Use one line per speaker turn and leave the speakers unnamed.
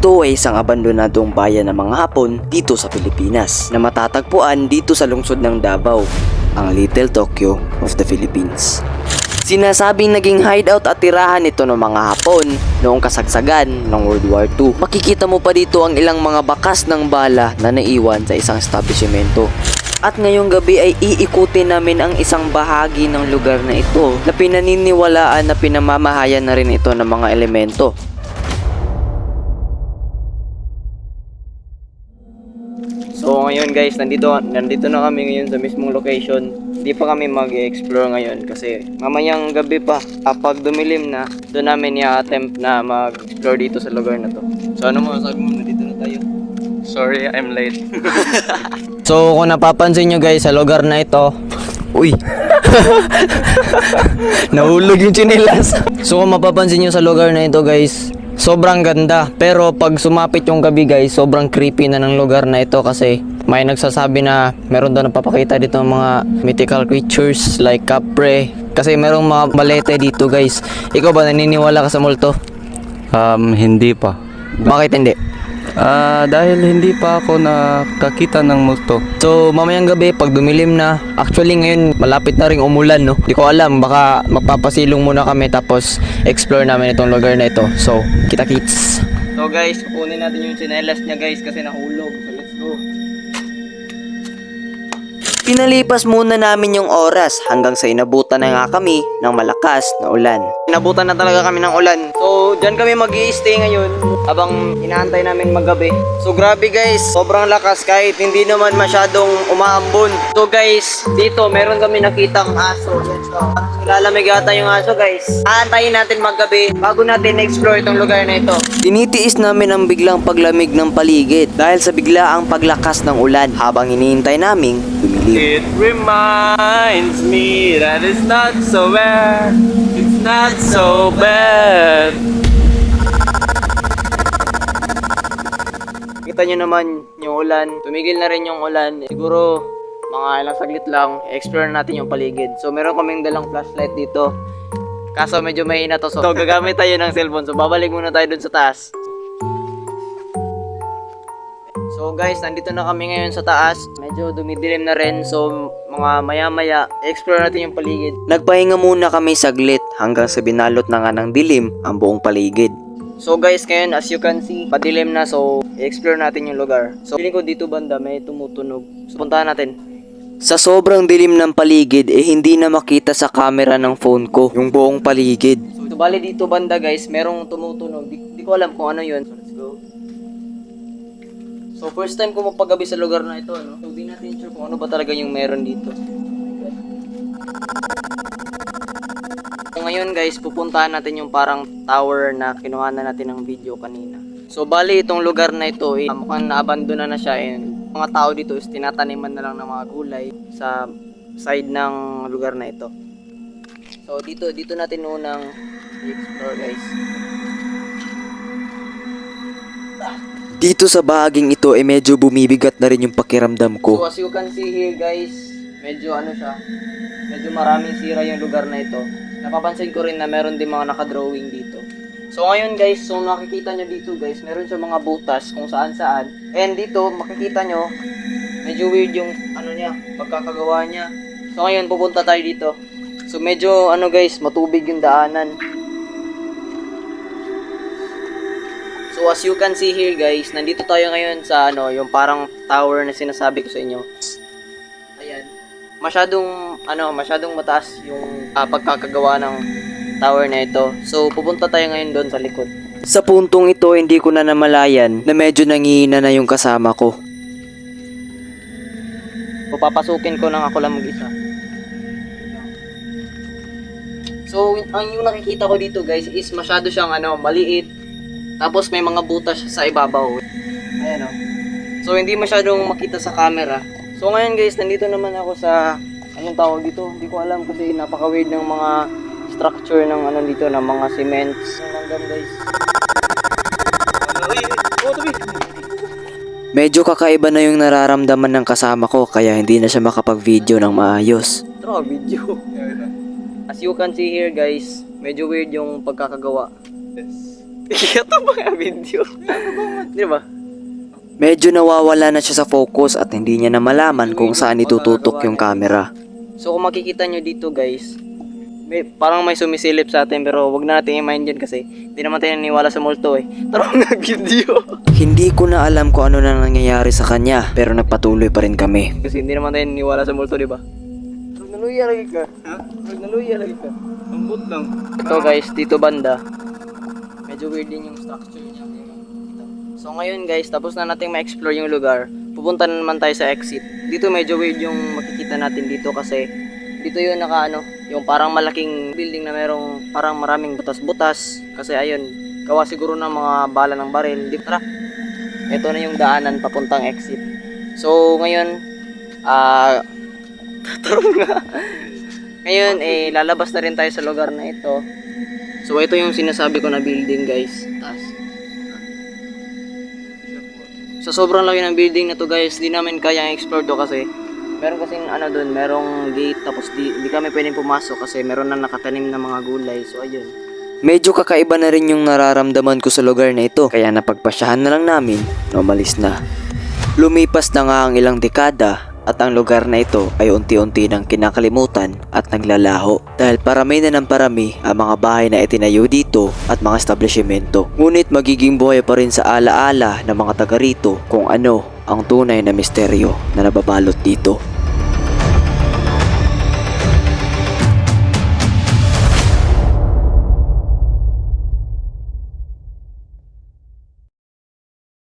Ito ay isang abandonadong bayan ng mga Hapon dito sa Pilipinas na matatagpuan dito sa lungsod ng Davao, ang Little Tokyo of the Philippines. Sinasabing naging hideout at tirahan ito ng mga Hapon noong kasagsagan ng World War II. Makikita mo pa dito ang ilang mga bakas ng bala na naiwan sa isang establishmento. At ngayong gabi ay iikutin namin ang isang bahagi ng lugar na ito na pinaniniwalaan na pinamamahayan na rin ito ng mga elemento. So ngayon guys, nandito na kami ngayon sa mismong location. Hindi pa kami mag-explore ngayon kasi mamayang gabi pa, kapag dumilim na, doon namin i-attempt na mag-explore dito sa lugar na to. So ano mo, sabi mo, nandito na tayo.
Sorry, I'm late.
So kung napapansin nyo guys, sa lugar na ito, uy, nahulog yung tsinelas. So kung mapapansin nyo sa lugar na ito guys, sobrang ganda. Pero pag sumapit yung gabi guys, sobrang creepy na ng lugar na ito kasi may nagsasabi na meron daw napapakita dito ng mga mythical creatures like kapre. Kasi merong mga balete dito guys. Ikaw ba naniniwala ka sa multo?
Hindi pa.
Bakit hindi?
Dahil hindi pa ako nakakita ng multo.
So mamayang gabi pag dumilim na, actually ngayon malapit na ring umulan no. Di ko alam, baka magpapasilong muna kami tapos explore namin itong lugar na ito. So kita-kits.
So guys, kukunin natin yung tsinelas niya guys kasi nahulog. So let's go. Pinalipas muna namin yung oras hanggang sa inabutan na nga kami ng malakas na ulan. Inabutan na talaga kami ng ulan. So dyan kami mag-i-stay ngayon habang inaantay namin maggabi. So grabe guys, sobrang lakas kahit hindi naman masyadong umaambon. So guys, dito meron kami nakitang aso. Lalamig ata yung aso guys. Aantayin natin maggabi bago natin explore itong lugar na ito. Tinitiis namin ang biglang paglamig ng paligid dahil sa biglaang paglakas ng ulan habang iniintay naming dumilim.
It reminds me that it's not so bad. It's not so bad.
Kita nyo naman yung ulan. Tumigil na rin yung ulan. Siguro mga ilang saglit lang, explore natin yung paligid. So meron kaming dalang flashlight dito. Kaso medyo mahina to. So gagamit tayo ng cellphone. So babalik muna tayo dun sa taas. So guys, nandito na kami ngayon sa taas. Medyo dumidilim na rin. So mga maya-maya, explore natin yung paligid. Nagpahinga muna kami saglit hanggang sa binalot na nga ng dilim ang buong paligid. So guys, ngayon as you can see, padilim na. So explore natin yung lugar. So feeling ko dito banda may tumutunog. So puntahan natin. Sa sobrang dilim ng paligid, hindi na makita sa camera ng phone ko yung buong paligid. So bali dito banda guys, merong tumutunog. Di ko alam kung ano yun. So let's go. So first time ko mapagabi sa lugar na ito, no? So di natin sure kung ano ba talaga yung meron dito. So ngayon guys, pupuntahan natin yung parang tower na kinuha na natin ng video kanina. So bali itong lugar na ito, mukhang naabandona na siya and mga tao dito is tinataniman na lang ng mga gulay sa side ng lugar na ito. So dito natin unang i-explore guys. Dito sa bahaging ito ay medyo bumibigat na rin yung pakiramdam ko. So as you can see here guys, medyo ano siya, medyo maraming sira yung lugar na ito. Napapansin ko rin na meron din mga nakadrawing dito. So ngayon guys, so makikita nyo dito guys, meron siya mga butas kung saan saan. And dito makikita nyo, medyo weird yung ano niya, pagkakagawa niya. So ngayon pupunta tayo dito. So medyo ano guys, matubig yung daanan. So as you can see here guys, nandito tayo ngayon sa ano, yung parang tower na sinasabi ko sa inyo. Ayan. Masyadong mataas yung pagkakagawa ng tower na ito. So pupunta tayo ngayon doon sa likod. Sa puntong ito, hindi ko na namalayan na medyo nangihina na yung kasama ko. Papasukin ko nang ako lang mag-isa. So ang yung nakikita ko dito guys is masyado siyang maliit. Tapos may mga butas sa ibabaw. Ayan o. So hindi masyadong makita sa camera. So ngayon guys, nandito naman ako sa anong tawag dito? Hindi ko alam kasi napaka-weird ng mga structure ng dito, ng mga cements. Hanggang guys. Medyo kakaiba na yung nararamdaman ng kasama ko kaya hindi na siya makapag-video ng maayos. Video. As you can see here guys, medyo weird yung pagkakagawa.
Yes.
Ito ba nga video? Di ba? Medyo nawawala na siya sa focus at hindi niya na malaman kung saan itututok yung camera. So kung makikita nyo dito guys, parang may sumisilip sa atin pero wag na natin i-mind yan kasi hindi naman tayo naniniwala sa multo eh. Tara nga video. Hindi ko na alam kung ano na nangyayari sa kanya pero nagpatuloy pa rin kami. Kasi hindi naman tayo naniniwala sa multo, di ba? Naluya lagi ka. Ha? Naluya lagi ka.
Lambot lang.
Ito guys, dito banda. Medyo weird din yung structure niya. So ngayon guys, tapos na nating ma-explore yung lugar. Pupunta na naman tayo sa exit. Dito medyo weird yung makikita natin dito kasi dito yung yung parang malaking building na merong parang maraming butas-butas. Kasi ayun, gawa siguro ng mga bala ng baril. Dito tara. Ito na yung daanan papuntang exit. So ngayon, tarong nga. Ngayon, lalabas na rin tayo sa lugar na ito. So ito yung sinasabi ko na building guys. Taas. Sa sobrang laki ng building na to guys, di namin kayang explore to kasi meron kasing doon, merong gate tapos di kami pwedeng pumasok kasi meron na nakatanim na mga gulay. So ayun. Medyo kakaiba na rin yung nararamdaman ko sa lugar na ito kaya napagpasyahan na lang namin na umalis na. Lumipas na nga ang ilang dekada at ang lugar na ito ay unti-unti nang kinakalimutan at naglalaho dahil parami na ng parami ang mga bahay na itinayo dito at mga establishmento. Ngunit magiging buhay pa rin sa alaala ng mga taga rito kung ano ang tunay na misteryo na nababalot dito.